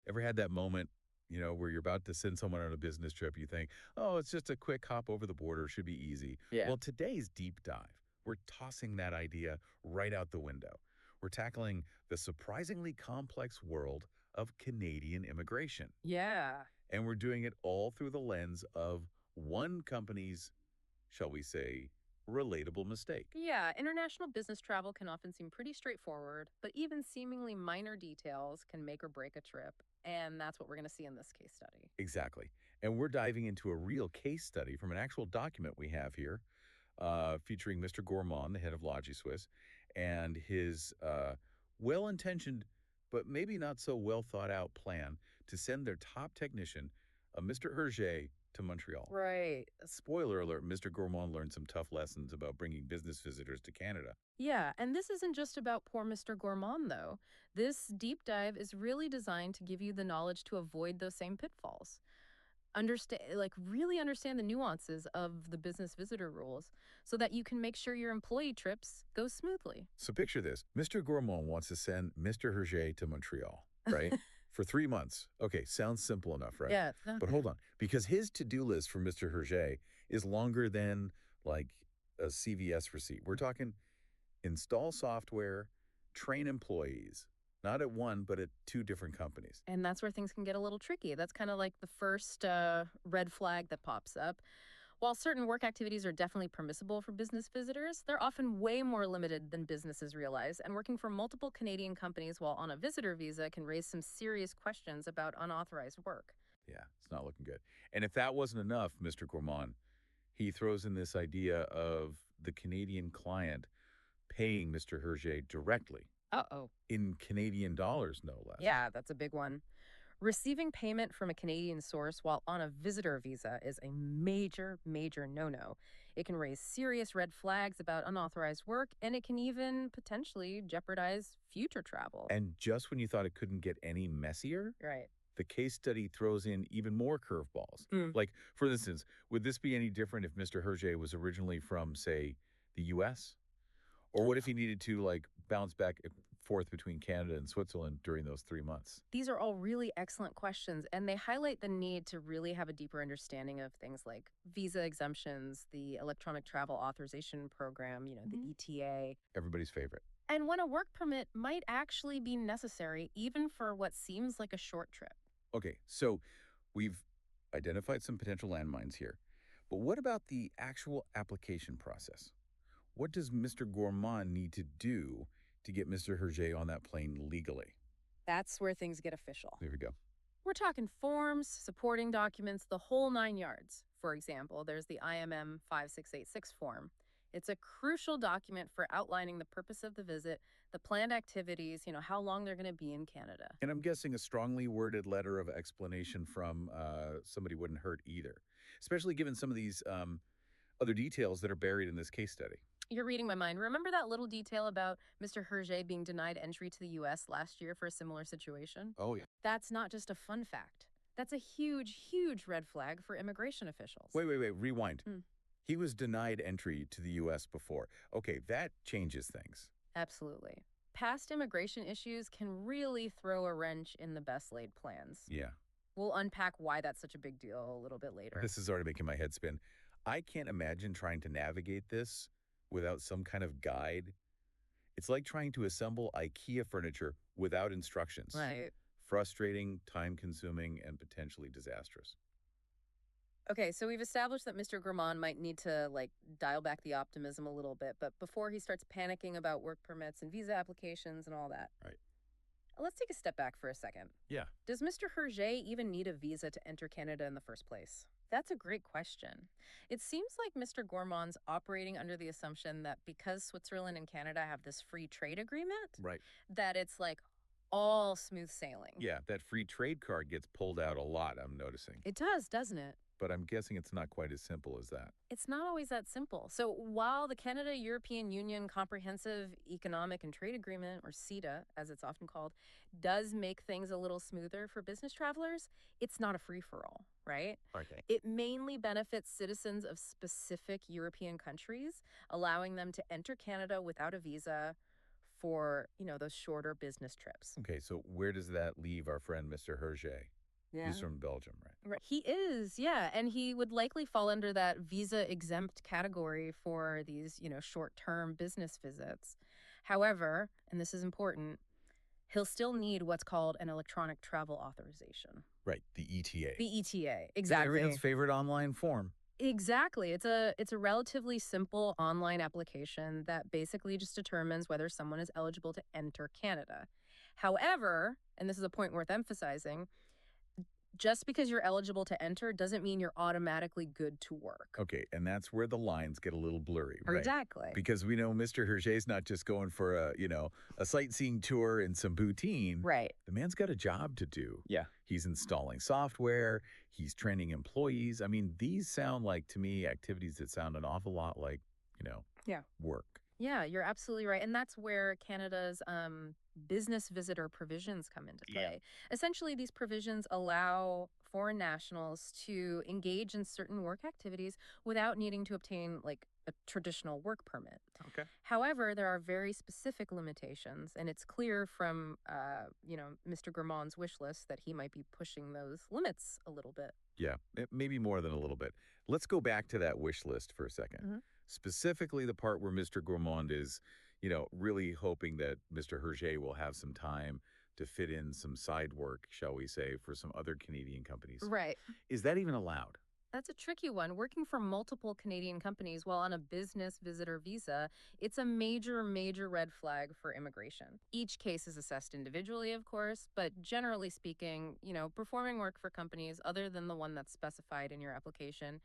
Ever had that moment, where you're about to send someone on a business trip, you think, oh, it's just a quick hop over the border, should be easy. Yeah. Well, today's deep dive, we're tossing that idea right out the window. We're tackling the surprisingly complex world of Canadian immigration. Yeah. And we're doing it all through the lens of one company's, shall we say, relatable mistake. Yeah, international business travel can often seem pretty straightforward, but even seemingly minor details can make or break a trip. And that's what we're going to see in this case study. Exactly. And we're diving into a real case study from an actual document we have here, featuring Mr. Gourmand, the head of LogiSwiss, and his well-intentioned but maybe not so well thought out plan to send their top technician, Mr. Hergé, to Montreal. Right. Spoiler alert, Mr. Gourmand learned some tough lessons about bringing business visitors to Canada. Yeah, and this isn't just about poor Mr. Gourmand, though. This deep dive is really designed to give you the knowledge to avoid those same pitfalls. Really understand the nuances of the business visitor rules so that you can make sure your employee trips go smoothly. So picture this. Mr. Gourmand wants to send Mr. Hergé to Montreal, right? For 3 months. Okay, sounds simple enough, right? Yeah. But hold on, because his to-do list for Mr. Hergé is longer than like a CVS receipt. We're talking install software, train employees, not at one, but at two different companies. And that's where things can get a little tricky. That's kind of like the first red flag that pops up. While certain work activities are definitely permissible for business visitors, they're often way more limited than businesses realize, and working for multiple Canadian companies while on a visitor visa can raise some serious questions about unauthorized work. Yeah, it's not looking good. And if that wasn't enough, Mr. Gourmand, he throws in this idea of the Canadian client paying Mr. Hergé directly Uh-oh. in Canadian dollars, no less. Yeah, that's a big one. Receiving payment from a Canadian source while on a visitor visa is a major, major no-no. It can raise serious red flags about unauthorized work, and it can even potentially jeopardize future travel. And just when you thought it couldn't get any messier, Right. the case study throws in even more curveballs. Mm. Like, for instance, would this be any different if Mr. Hergé was originally from, say, the U.S.? Or what if he needed to, like, bounce back and forth between Canada and Switzerland during those 3 months? These are all really excellent questions, and they highlight the need to really have a deeper understanding of things like visa exemptions, the Electronic Travel Authorization Program, the ETA, Everybody's favorite. and when a work permit might actually be necessary even for what seems like a short trip. Okay, so we've identified some potential landmines here. But what about the actual application process? What does Mr. Gourmand need to do to get Mr. Hergé on that plane legally? That's where things get official. There we go. We're talking forms, supporting documents, the whole 9 yards. For example, there's the IMM 5686 form. It's a crucial document for outlining the purpose of the visit, the planned activities, how long they're going to be in Canada. And I'm guessing a strongly worded letter of explanation from somebody wouldn't hurt either, especially given some of these other details that are buried in this case study. You're reading my mind. Remember that little detail about Mr. Hergé being denied entry to the U.S. last year for a similar situation? Oh, yeah. That's not just a fun fact. That's a huge, huge red flag for immigration officials. Wait, rewind. Mm. He was denied entry to the U.S. before. Okay, that changes things. Absolutely. Past immigration issues can really throw a wrench in the best laid plans. Yeah. We'll unpack why that's such a big deal a little bit later. This is already making my head spin. I can't imagine trying to navigate this without some kind of guide. It's like trying to assemble IKEA furniture without instructions. Right. Frustrating, time-consuming, and potentially disastrous. Okay, so we've established that Mr. Gourmand might need to, dial back the optimism a little bit, but before he starts panicking about work permits and visa applications and all that. Right. Let's take a step back for a second. Yeah. Does Mr. Hergé even need a visa to enter Canada in the first place? That's a great question. It seems like Mr. Gourmand's operating under the assumption that because Switzerland and Canada have this free trade agreement, Right. that it's like all smooth sailing. Yeah, that free trade card gets pulled out a lot, I'm noticing. It does, doesn't it? But I'm guessing it's not quite as simple as that. It's not always that simple. So while the Canada-European Union Comprehensive Economic and Trade Agreement, or CETA, as it's often called, does make things a little smoother for business travelers, it's not a free-for-all, right? Okay. It mainly benefits citizens of specific European countries, allowing them to enter Canada without a visa for, those shorter business trips. Okay, so where does that leave our friend Mr. Hergé? He's from Belgium, right? Right. He is, yeah, and he would likely fall under that visa exempt category for these, short-term business visits. However, and this is important, he'll still need what's called an electronic travel authorization. Right, the ETA. The ETA, Everyone's exactly. favorite online form. Exactly. It's a relatively simple online application that basically just determines whether someone is eligible to enter Canada. However, and this is a point worth emphasizing, just because you're eligible to enter doesn't mean you're automatically good to work. Okay, and that's where the lines get a little blurry, right? Exactly. Because we know Mr. Hergé's not just going for a sightseeing tour and some poutine. Right. The man's got a job to do. Yeah. He's installing software, he's training employees. I mean, these sound like, to me, activities that sound an awful lot like, Yeah. work. Yeah, you're absolutely right. And that's where Canada's business visitor provisions come into Yeah. play. Essentially, these provisions allow foreign nationals to engage in certain work activities without needing to obtain like a traditional work permit. Okay. However, there are very specific limitations, and it's clear from, Mr. Gourmand's wish list that he might be pushing those limits a little bit. Yeah, maybe more than a little bit. Let's go back to that wish list for a 2nd. Mhm. Specifically, the part where Mr. Gourmand is, really hoping that Mr. Hergé will have some time to fit in some side work, shall we say, for some other Canadian companies. Right. Is that even allowed? That's a tricky one. Working for multiple Canadian companies while on a business visitor visa, it's a major, major red flag for immigration. Each case is assessed individually, of course, but generally speaking, performing work for companies other than the one that's specified in your application,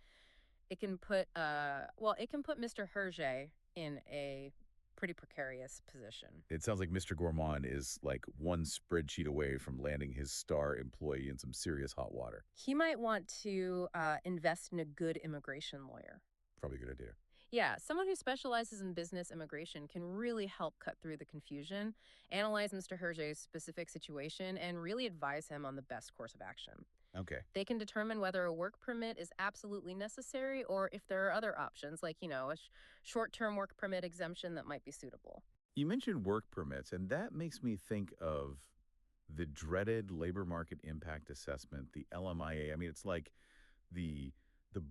it can put Mr. Hergé in a pretty precarious position. It sounds like Mr. Gourmand is like one spreadsheet away from landing his star employee in some serious hot water. He might want to invest in a good immigration lawyer. Probably a good idea. Yeah, someone who specializes in business immigration can really help cut through the confusion, analyze Mr. Hergé's specific situation, and really advise him on the best course of action. Okay. They can determine whether a work permit is absolutely necessary or if there are other options, like, a short-term work permit exemption that might be suitable. You mentioned work permits, and that makes me think of the dreaded labor market impact assessment, the LMIA. I mean, it's like the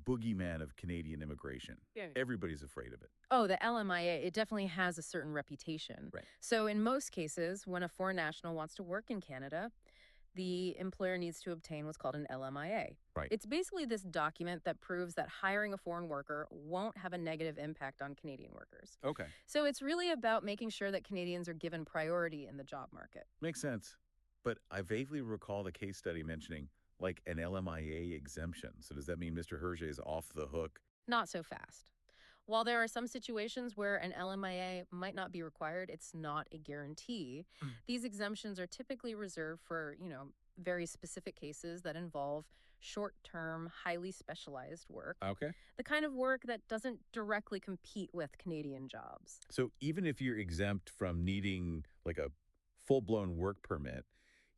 boogeyman of Canadian immigration. Yeah. Everybody's afraid of it. Oh, the LMIA, it definitely has a certain reputation. Right. So in most cases, when a foreign national wants to work in Canada, the employer needs to obtain what's called an LMIA. Right. It's basically this document that proves that hiring a foreign worker won't have a negative impact on Canadian workers. Okay. So it's really about making sure that Canadians are given priority in the job market. Makes sense. But I vaguely recall the case study mentioning like an LMIA exemption. So does that mean Mr. Hergé is off the hook? Not so fast. While there are some situations where an LMIA might not be required, it's not a guarantee. These exemptions are typically reserved for, very specific cases that involve short-term, highly specialized work. Okay. The kind of work that doesn't directly compete with Canadian jobs. So even if you're exempt from needing like a full-blown work permit,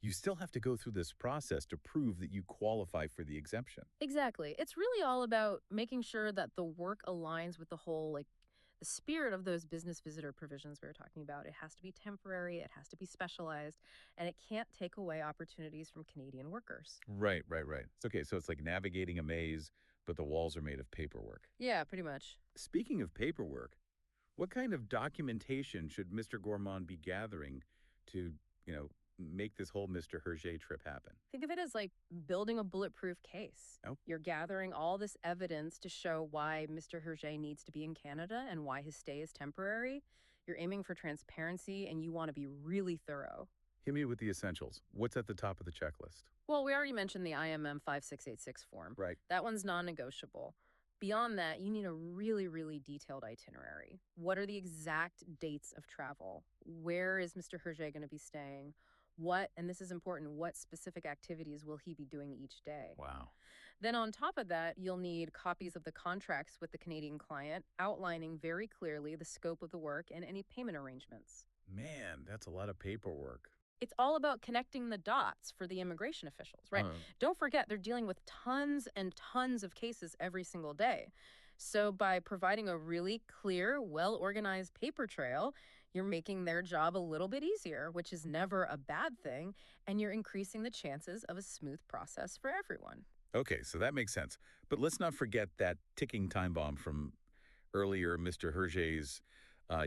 you still have to go through this process to prove that you qualify for the exemption. Exactly. It's really all about making sure that the work aligns with the whole, the spirit of those business visitor provisions we were talking about. It has to be temporary, it has to be specialized, and it can't take away opportunities from Canadian workers. Right. It's okay. So it's like navigating a maze, but the walls are made of paperwork. Yeah, pretty much. Speaking of paperwork, what kind of documentation should Mr. Gourmand be gathering to, make this whole Mr. Hergé trip happen? Think of it as like building a bulletproof case. Oh. You're gathering all this evidence to show why Mr. Hergé needs to be in Canada and why his stay is temporary. You're aiming for transparency and you want to be really thorough. Hit me with the essentials. What's at the top of the checklist? Well, we already mentioned the IMM 5686 form. Right. That one's non-negotiable. Beyond that, you need a really, really detailed itinerary. What are the exact dates of travel? Where is Mr. Hergé going to be staying? What, and this is important, what specific activities will he be doing each day? Wow. Then on top of that, you'll need copies of the contracts with the Canadian client outlining very clearly the scope of the work and any payment arrangements. Man, that's a lot of paperwork. It's all about connecting the dots for the immigration officials, right? Don't forget, they're dealing with tons and tons of cases every single day. So by providing a really clear, well-organized paper trail, You're making their job a little bit easier, which is never a bad thing, and you're increasing the chances of a smooth process for everyone. Okay, so that makes sense. But let's not forget that ticking time bomb from earlier, Mr. Hergé's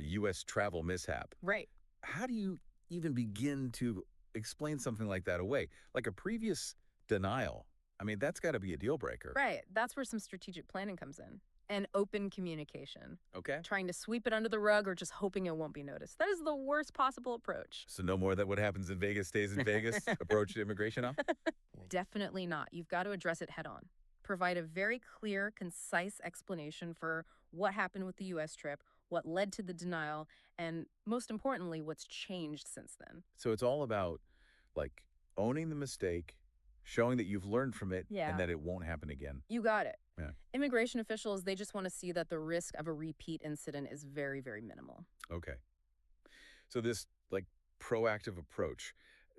U.S. travel mishap. Right. How do you even begin to explain something like that away? Like a previous denial. I mean, that's got to be a deal breaker. Right. That's where some strategic planning comes in and open communication. Okay. Trying to sweep it under the rug or just hoping it won't be noticed. That is the worst possible approach. So no more that what happens in Vegas stays in Vegas approach to immigration now? Definitely not. You've got to address it head on. Provide a very clear, concise explanation for what happened with the US trip, what led to the denial, and most importantly, what's changed since then. So it's all about like owning the mistake, showing that you've learned from it and Yeah. that it won't happen again. You got it. Yeah. Immigration officials, they just want to see that the risk of a repeat incident is very, very minimal. Okay. So this like proactive approach,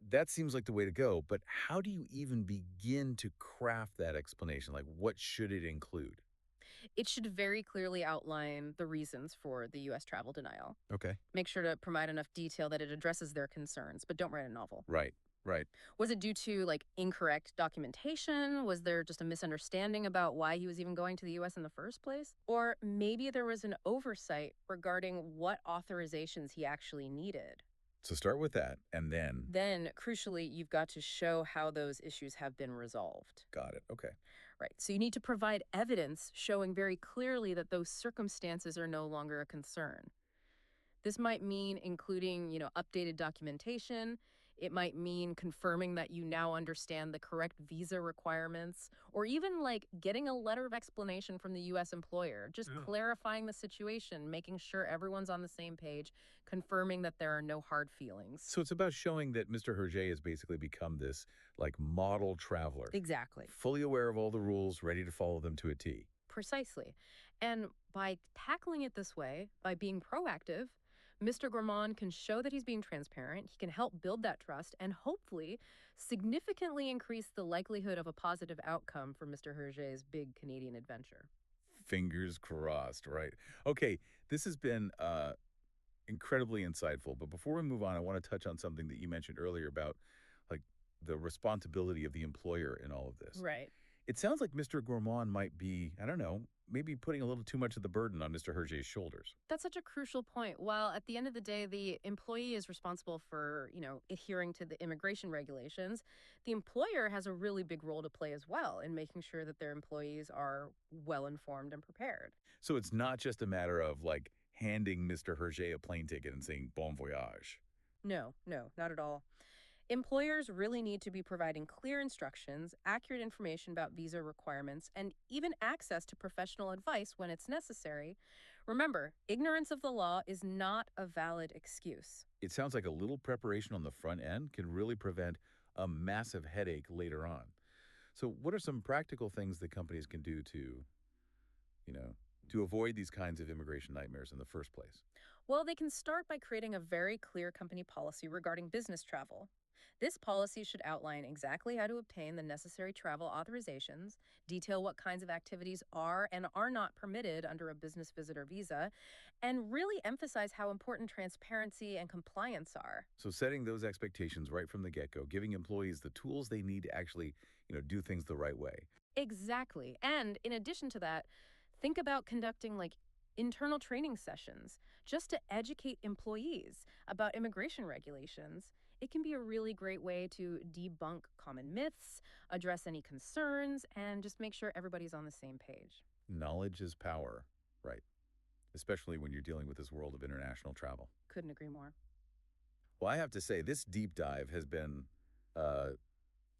that seems like the way to go, but how do you even begin to craft that explanation? Like what should it include? It should very clearly outline the reasons for the US travel denial. Okay. Make sure to provide enough detail that it addresses their concerns, but don't write a novel. Right. Right. Was it due to like incorrect documentation? Was there just a misunderstanding about why he was even going to the US in the first place? Or maybe there was an oversight regarding what authorizations he actually needed. So start with that and then Then, crucially, you've got to show how those issues have been resolved. got it. Okay. Right. So you need to provide evidence showing very clearly that those circumstances are no longer a concern. This might mean including, updated documentation. It might mean confirming that you now understand the correct visa requirements, or even like getting a letter of explanation from the US employer, just clarifying the situation, making sure everyone's on the same page, confirming that there are no hard feelings. So it's about showing that Mr. Hergé has basically become this like model traveler, Exactly. fully aware of all the rules, ready to follow them to a T. Precisely. And by tackling it this way, by being proactive, Mr. Gourmand can show that he's being transparent. He can help build that trust and hopefully significantly increase the likelihood of a positive outcome for Mr. Hergé's big Canadian adventure. Fingers crossed, right? Okay, this has been incredibly insightful. But before we move on, I want to touch on something that you mentioned earlier about like the responsibility of the employer in all of this. Right. It sounds like Mr. Gourmand might be, I don't know, maybe putting a little too much of the burden on Mr. Hergé's shoulders. That's such a crucial point. While at the end of the day, the employee is responsible for, adhering to the immigration regulations, the employer has a really big role to play as well in making sure that their employees are well informed and prepared. So it's not just a matter of like handing Mr. Hergé a plane ticket and saying bon voyage. No, no, not at all. Employers really need to be providing clear instructions, accurate information about visa requirements, and even access to professional advice when it's necessary. Remember, ignorance of the law is not a valid excuse. It sounds like a little preparation on the front end can really prevent a massive headache later on. So what are some practical things that companies can do you know, to avoid these kinds of immigration nightmares in the first place? Well, they can start by creating a very clear company policy regarding business travel. This policy should outline exactly how to obtain the necessary travel authorizations, detail what kinds of activities are and are not permitted under a business visitor visa, and really emphasize how important transparency and compliance are. So setting those expectations right from the get-go, giving employees the tools they need to actually, do things the right way. Exactly. And in addition to that, think about conducting like internal training sessions just to educate employees about immigration regulations. It can be a really great way to debunk common myths, address any concerns, and just make sure everybody's on the same page. Knowledge is power, right? Especially when you're dealing with this world of international travel. Couldn't agree more. Well, I have to say, this deep dive has been uh,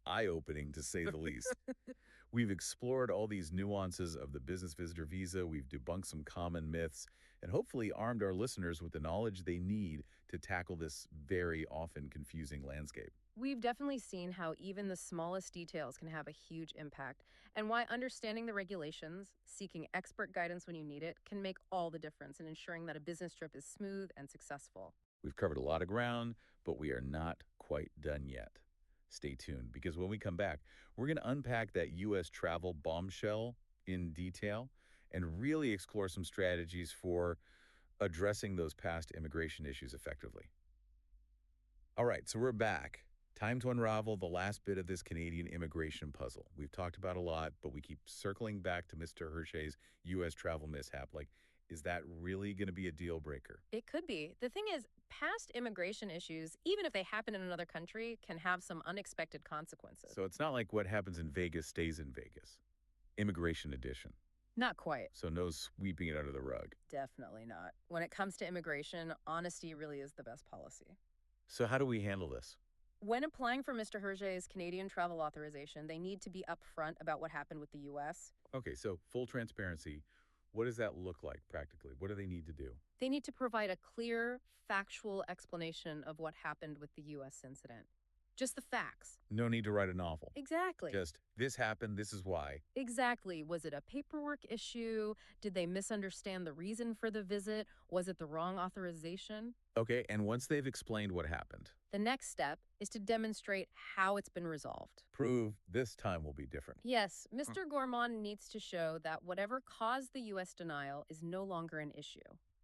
eye-opening to say the least. We've explored all these nuances of the business visitor visa, we've debunked some common myths, and hopefully armed our listeners with the knowledge they need to tackle this very often confusing landscape. We've definitely seen how even the smallest details can have a huge impact, and why understanding the regulations, seeking expert guidance when you need it, can make all the difference in ensuring that a business trip is smooth and successful. We've covered a lot of ground, but we are not quite done yet. Stay tuned, because when we come back, we're going to unpack that U.S. travel bombshell in detail and really explore some strategies for addressing those past immigration issues effectively. All right, so we're back. Time to unravel the last bit of this Canadian immigration puzzle. We've talked about a lot, but we keep circling back to Mr. Hershey's U.S. travel mishap. Like, is that really going to be a deal breaker? It could be. The thing is, past immigration issues, even if they happen in another country, can have some unexpected consequences. So it's not like what happens in Vegas stays in Vegas. Immigration edition. Not quite. So no sweeping it under the rug. Definitely not. When it comes to immigration, honesty really is the best policy. So how do we handle this? When applying for Mr. Hergé's Canadian travel authorization, they need to be upfront about what happened with the U.S. Okay, so full transparency. What does that look like practically? What do they need to do? They need to provide a clear, factual explanation of what happened with the U.S. incident. Just the facts. No need to write a novel. Exactly. Just, this happened, this is why. Exactly. Was it a paperwork issue? Did they misunderstand the reason for the visit? Was it the wrong authorization? Okay, and once they've explained what happened, The next step is to demonstrate how it's been resolved. prove this time will be different. Yes, Mr. Gourmand needs to show that whatever caused the U.S. denial is no longer an issue.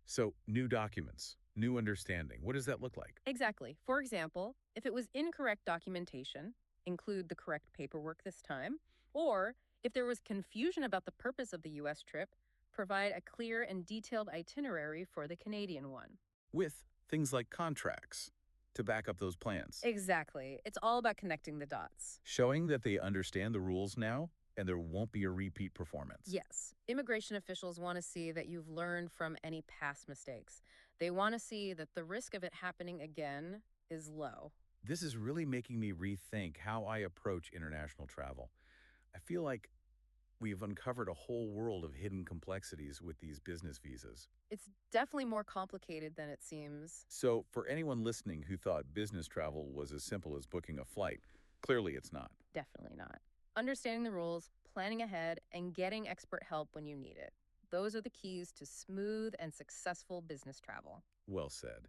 So, new documents, new understanding. What does that look like? Exactly. For example, if it was incorrect documentation, include the correct paperwork this time, or if there was confusion about the purpose of the U.S. trip, provide a clear and detailed itinerary for the Canadian one. With things like contracts to back up those plans. Exactly. It's all about connecting the dots. Showing that they understand the rules now and there won't be a repeat performance. Yes, immigration officials want to see that you've learned from any past mistakes. They want to see that the risk of it happening again is low. This is really making me rethink how I approach international travel. I feel like we've uncovered a whole world of hidden complexities with these business visas. It's definitely more complicated than it seems. So, for anyone listening who thought business travel was as simple as booking a flight, clearly it's not. Definitely not. Understanding the rules, planning ahead, and getting expert help when you need it. Those are the keys to smooth and successful business travel. Well said.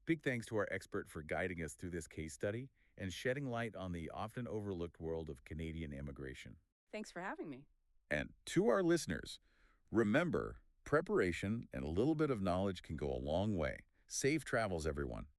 Big thanks to our expert for guiding us through this case study and shedding light on the often overlooked world of Canadian immigration. Thanks for having me. And to our listeners, remember, preparation and a little bit of knowledge can go a long way. Safe travels, everyone.